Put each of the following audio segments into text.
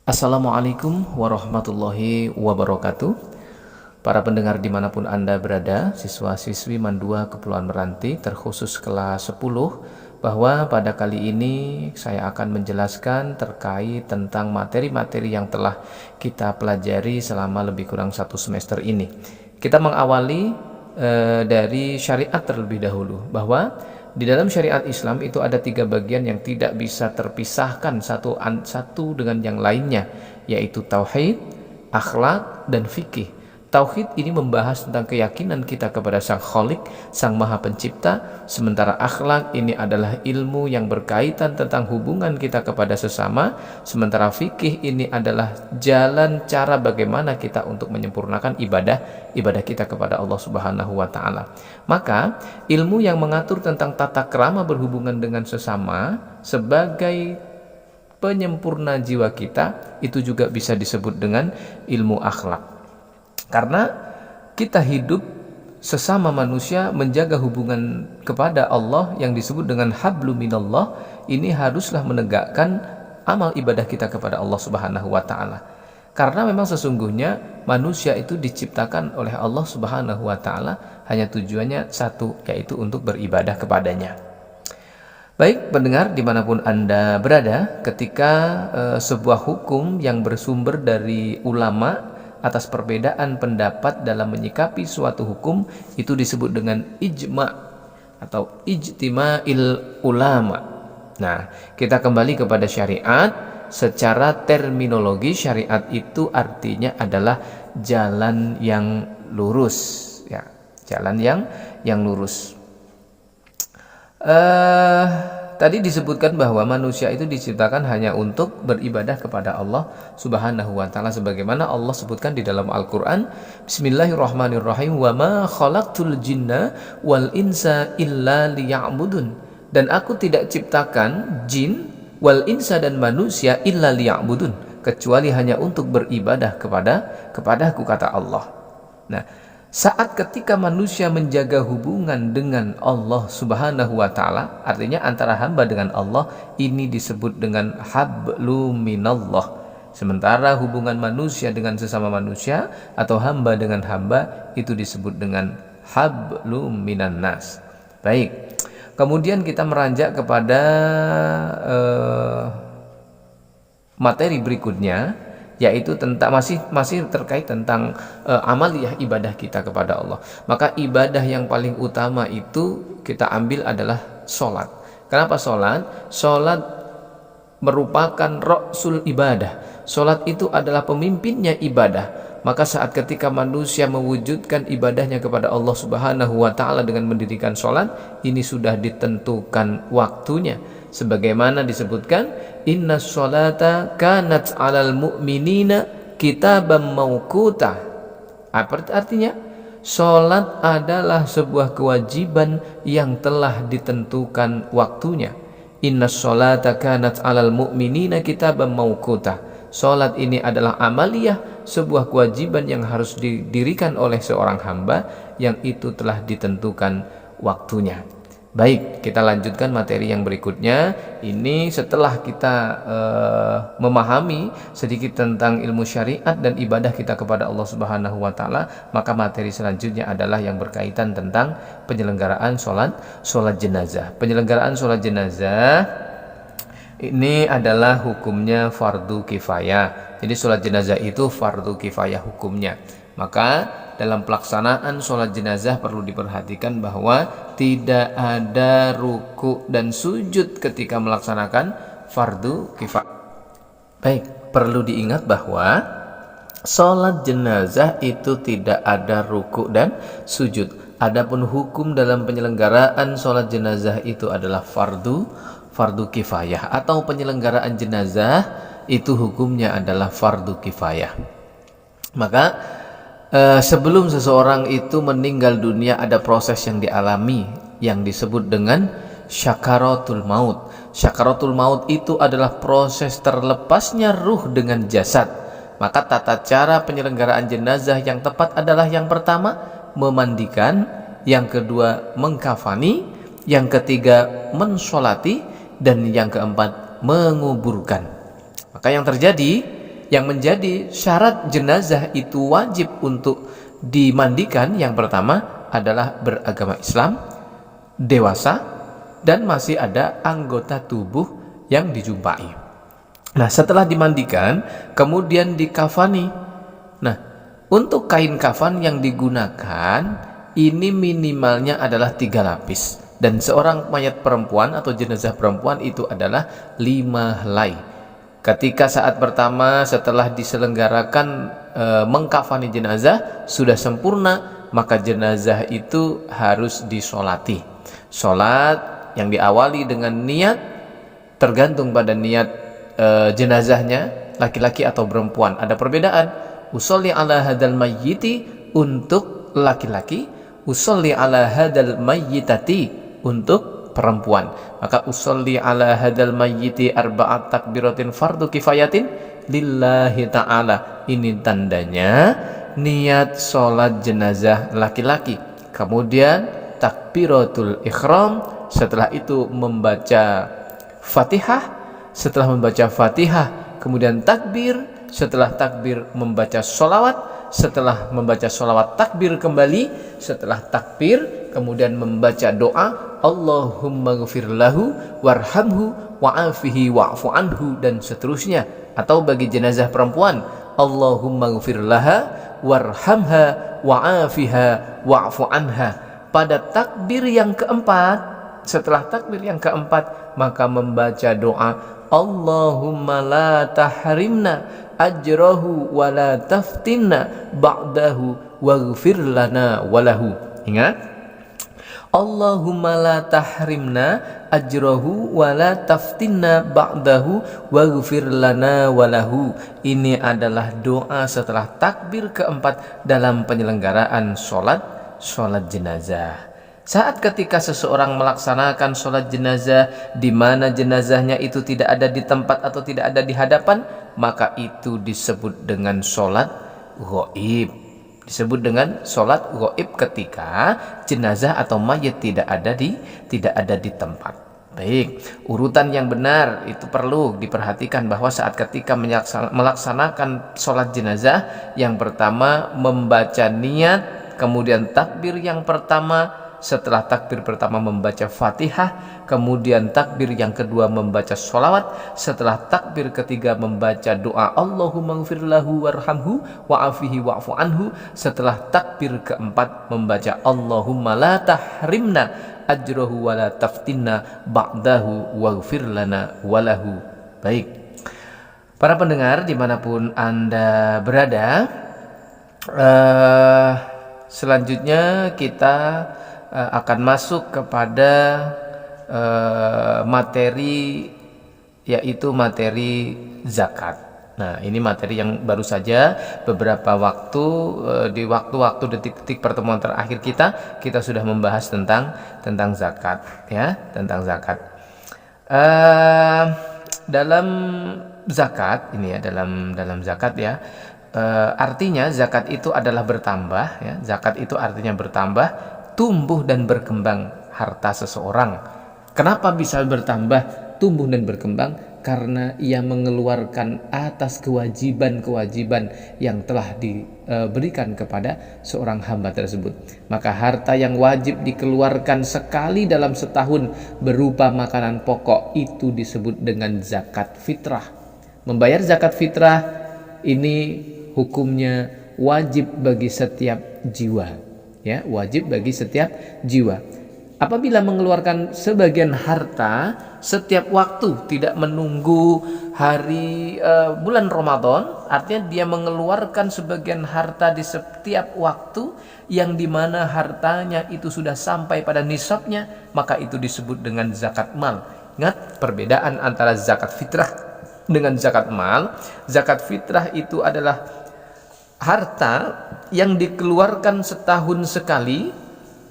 Assalamualaikum warahmatullahi wabarakatuh. Para pendengar dimanapun Anda berada, siswa-siswi Mandua Kepulauan Meranti terkhusus kelas 10, bahwa pada kali ini saya akan menjelaskan terkait tentang materi-materi yang telah kita pelajari selama lebih kurang 1 semester ini. Kita mengawali dari syariat terlebih dahulu, bahwa di dalam syariat Islam itu ada 3 bagian yang tidak bisa terpisahkan satu dengan yang lainnya, yaitu tauhid, akhlak, dan fikih. Tauhid ini membahas tentang keyakinan kita kepada Sang Khalik, Sang Maha Pencipta, sementara akhlak ini adalah ilmu yang berkaitan tentang hubungan kita kepada sesama, sementara fikih ini adalah jalan cara bagaimana kita untuk menyempurnakan ibadah kita kepada Allah Subhanahu wa taala. Maka, ilmu yang mengatur tentang tata krama berhubungan dengan sesama sebagai penyempurna jiwa kita, itu juga bisa disebut dengan ilmu akhlak. Karena kita hidup sesama manusia menjaga hubungan kepada Allah yang disebut dengan hablum minallah, ini haruslah menegakkan amal ibadah kita kepada Allah Subhanahu wa taala. Karena memang sesungguhnya manusia itu diciptakan oleh Allah Subhanahu wa taala hanya tujuannya satu, yaitu untuk beribadah kepadanya. Baik pendengar dimanapun Anda berada, ketika sebuah hukum yang bersumber dari ulama atas perbedaan pendapat dalam menyikapi suatu hukum, itu disebut dengan ijma atau ijtima'il ulama. Nah, kita kembali kepada syariat. Secara terminologi, syariat itu artinya adalah jalan yang lurus, ya, jalan yang lurus. Tadi disebutkan bahwa manusia itu diciptakan hanya untuk beribadah kepada Allah Subhanahu wa taala, sebagaimana Allah sebutkan di dalam Al-Qur'an, Bismillahirrahmanirrahim, wa ma khalaqtul jinna wal insa illa liya'budun. Dan aku tidak ciptakan jin wal insa dan manusia illa liya'budun, kecuali hanya untuk beribadah kepadaku, kata Allah. Nah, saat ketika manusia menjaga hubungan dengan Allah Subhanahu wa taala, artinya antara hamba dengan Allah, ini disebut dengan hablum minallah. Sementara hubungan manusia dengan sesama manusia atau hamba dengan hamba itu disebut dengan hablum minan nas. Baik. Kemudian kita meranjak kepada materi berikutnya, yaitu tentang masih terkait tentang amaliyah ibadah kita kepada Allah. Maka ibadah yang paling utama itu kita ambil adalah sholat. Kenapa sholat? Sholat merupakan rasul ibadah. Sholat itu adalah pemimpinnya ibadah. Maka saat ketika manusia mewujudkan ibadahnya kepada Allah Subhanahu wa taala dengan mendirikan sholat, ini sudah ditentukan waktunya. Sebagaimana disebutkan, inna sholata kanat alal mu'minina kitaban mauquta. Apa artinya? Sholat adalah sebuah kewajiban yang telah ditentukan waktunya. Inna sholata kanat alal mu'minina kitaban mauquta. Sholat ini adalah amaliyah, sebuah kewajiban yang harus didirikan oleh seorang hamba, yang itu telah ditentukan waktunya. Baik, kita lanjutkan materi yang berikutnya. Ini setelah kita memahami sedikit tentang ilmu syariat dan ibadah kita kepada Allah Subhanahu wa taala, maka materi selanjutnya adalah yang berkaitan tentang penyelenggaraan sholat jenazah. Penyelenggaraan sholat jenazah ini adalah hukumnya fardu kifayah. Jadi sholat jenazah itu fardu kifayah hukumnya. Maka dalam pelaksanaan sholat jenazah perlu diperhatikan bahwa tidak ada ruku dan sujud ketika melaksanakan fardu kifayah. Baik, perlu diingat bahwa sholat jenazah itu tidak ada ruku dan sujud. Adapun hukum dalam penyelenggaraan sholat jenazah itu adalah fardu kifayah, atau penyelenggaraan jenazah itu hukumnya adalah fardu kifayah. Maka sebelum seseorang itu meninggal dunia, ada proses yang dialami yang disebut dengan syakaratul maut. Syakaratul maut itu adalah proses terlepasnya ruh dengan jasad. Maka tata cara penyelenggaraan jenazah yang tepat adalah, yang pertama memandikan, yang kedua mengkafani, yang ketiga mensolati, dan yang keempat menguburkan. Maka yang terjadi yang menjadi syarat jenazah itu wajib untuk dimandikan, yang pertama adalah beragama Islam, dewasa, dan masih ada anggota tubuh yang dijumpai. Nah, setelah dimandikan kemudian dikafani. Nah, untuk kain kafan yang digunakan ini minimalnya adalah 3 lapis, dan seorang mayat perempuan atau jenazah perempuan itu adalah 5 helai. Ketika saat pertama setelah diselenggarakan mengkafani jenazah sudah sempurna, maka jenazah itu harus disolati. Solat yang diawali dengan niat, tergantung pada niat jenazahnya, laki-laki atau perempuan. Ada perbedaan. Usolli ala hadal mayyiti untuk laki-laki, usolli ala hadal mayyitati untuk perempuan. Maka usolli ala hadal mayyiti arba'at takbiratin fardu kifayatin lillahi ta'ala. Ini tandanya niat sholat jenazah laki-laki. Kemudian takbiratul ikhram, setelah itu membaca Fatihah. Setelah membaca Fatihah kemudian takbir, setelah takbir membaca sholawat, setelah membaca sholawat takbir kembali, setelah takbir kemudian membaca doa Allahumma ghfir lahu warhamhu wa'afihi wa'fu anhu, dan seterusnya. Atau bagi jenazah perempuan, Allahumma ghfir laha warhamha wa'afiha wa'fu anha. Pada takbir yang keempat, setelah takbir yang keempat, maka membaca doa Allahumma la tahrimna ajrahu wa la taftinna ba'dahu waghfir lana walahu. Ingat, Allahumma la tahrimna ajrahu wa la taftinna ba'dahu waghfir lana walahu. Ini adalah doa setelah takbir keempat dalam penyelenggaraan sholat jenazah. Saat ketika seseorang melaksanakan sholat jenazah di mana jenazahnya itu tidak ada di tempat atau tidak ada di hadapan, maka itu disebut dengan sholat ghaib. Disebut dengan sholat ghaib ketika jenazah atau mayit tidak ada di tempat. Baik, urutan yang benar itu perlu diperhatikan, bahwa saat ketika melaksanakan sholat jenazah, yang pertama membaca niat, kemudian takbir yang pertama. Setelah takbir pertama membaca Fatihah, kemudian takbir yang kedua membaca sholawat, setelah takbir ketiga membaca doa Allahumma ghfir lahu warhamhu wa'afihi wa'fu anhu, setelah takbir keempat membaca Allahumma la tahrimna ajrahu wa la taftinna ba'dahu waghfir lana walahu. Baik, para pendengar dimanapun Anda berada, selanjutnya kita akan masuk kepada materi, yaitu materi zakat. Nah, ini materi yang baru saja beberapa waktu di waktu-waktu detik-detik pertemuan terakhir kita sudah membahas tentang zakat, ya, tentang zakat. Dalam zakat ini ya, dalam zakat ya, artinya zakat itu adalah bertambah, ya. Zakat itu artinya bertambah, tumbuh dan berkembang harta seseorang. Kenapa bisa bertambah, tumbuh dan berkembang? Karena ia mengeluarkan atas kewajiban-kewajiban yang telah diberikan kepada seorang hamba tersebut. Maka harta yang wajib dikeluarkan sekali dalam setahun berupa makanan pokok itu disebut dengan zakat fitrah. Membayar zakat fitrah ini hukumnya wajib bagi setiap jiwa. Ya, wajib bagi setiap jiwa. Apabila mengeluarkan sebagian harta setiap waktu, tidak menunggu hari bulan Ramadan, artinya dia mengeluarkan sebagian harta di setiap waktu yang dimana hartanya itu sudah sampai pada nisabnya, maka itu disebut dengan zakat mal. Ingat perbedaan antara zakat fitrah dengan zakat mal. Zakat fitrah itu adalah harta yang dikeluarkan setahun sekali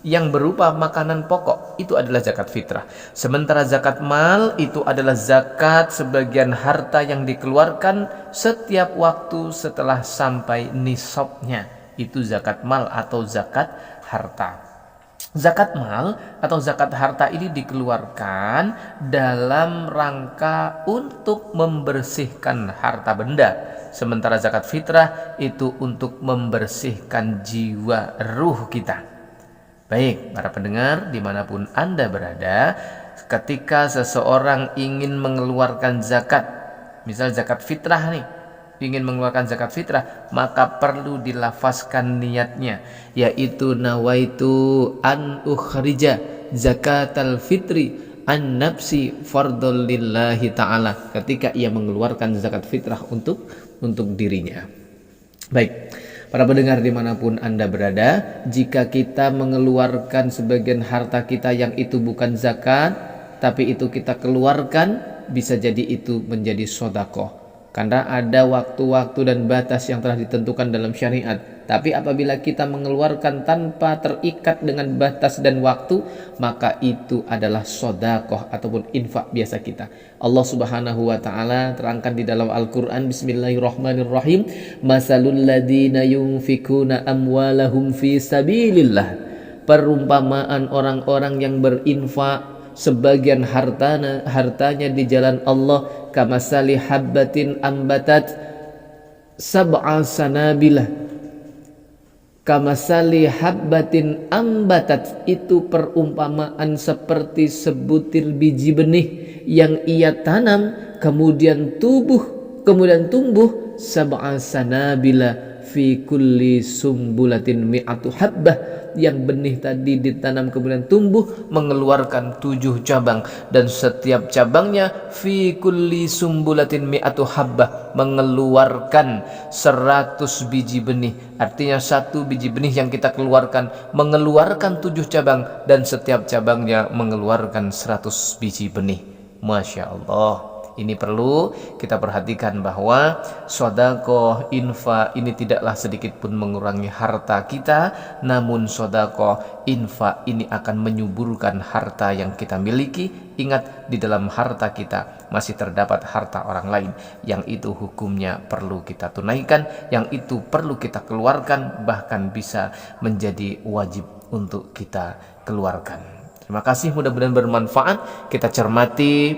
yang berupa makanan pokok, itu adalah zakat fitrah. Sementara zakat mal itu adalah zakat sebagian harta yang dikeluarkan setiap waktu setelah sampai nisabnya, itu zakat mal atau zakat harta. Zakat mal atau zakat harta ini dikeluarkan dalam rangka untuk membersihkan harta benda. Sementara zakat fitrah itu untuk membersihkan jiwa ruh kita. Baik, para pendengar dimanapun Anda berada, ketika seseorang ingin mengeluarkan zakat, misal zakat fitrah nih, ingin mengeluarkan zakat fitrah, maka perlu dilafazkan niatnya, yaitu nawaitu an ukhrija zakatal fitri an nafsi fardhul lillahi ta'ala, ketika ia mengeluarkan zakat fitrah untuk dirinya. Baik, para pendengar dimanapun Anda berada, jika kita mengeluarkan sebagian harta kita yang itu bukan zakat, tapi itu kita keluarkan, bisa jadi itu menjadi sodakoh. Karena ada waktu-waktu dan batas yang telah ditentukan dalam syariat. Tapi apabila kita mengeluarkan tanpa terikat dengan batas dan waktu, maka itu adalah sodakoh ataupun infak biasa kita. Allah Subhanahu wa ta'ala terangkan di dalam Al-Quran, Bismillahirrahmanirrahim, Masalul ladina yunfikuna amwalahum fi sabilillah. Perumpamaan orang-orang yang berinfak sebagian hartanya di jalan Allah, kamasali habbatin ambatat sab'a sanabilah. Kamasali habbatin ambatat itu perumpamaan seperti sebutir biji benih yang ia tanam kemudian tumbuh sab'a sanabila fi kulli sumbulatin mi'atu habbah. Yang benih tadi ditanam kemudian tumbuh mengeluarkan 7 cabang, dan setiap cabangnya fi kulli sumbulatin mi'atu habbah, mengeluarkan 100 biji benih. Artinya satu biji benih yang kita keluarkan mengeluarkan 7 cabang, dan setiap cabangnya mengeluarkan 100 biji benih. Masya Allah. Ini perlu kita perhatikan bahwa sedekah infak ini tidaklah sedikit pun mengurangi harta kita, namun sedekah infak ini akan menyuburkan harta yang kita miliki. Ingat, di dalam harta kita masih terdapat harta orang lain yang itu hukumnya perlu kita tunaikan, yang itu perlu kita keluarkan, bahkan bisa menjadi wajib untuk kita keluarkan. Terima kasih, mudah-mudahan bermanfaat. Kita cermati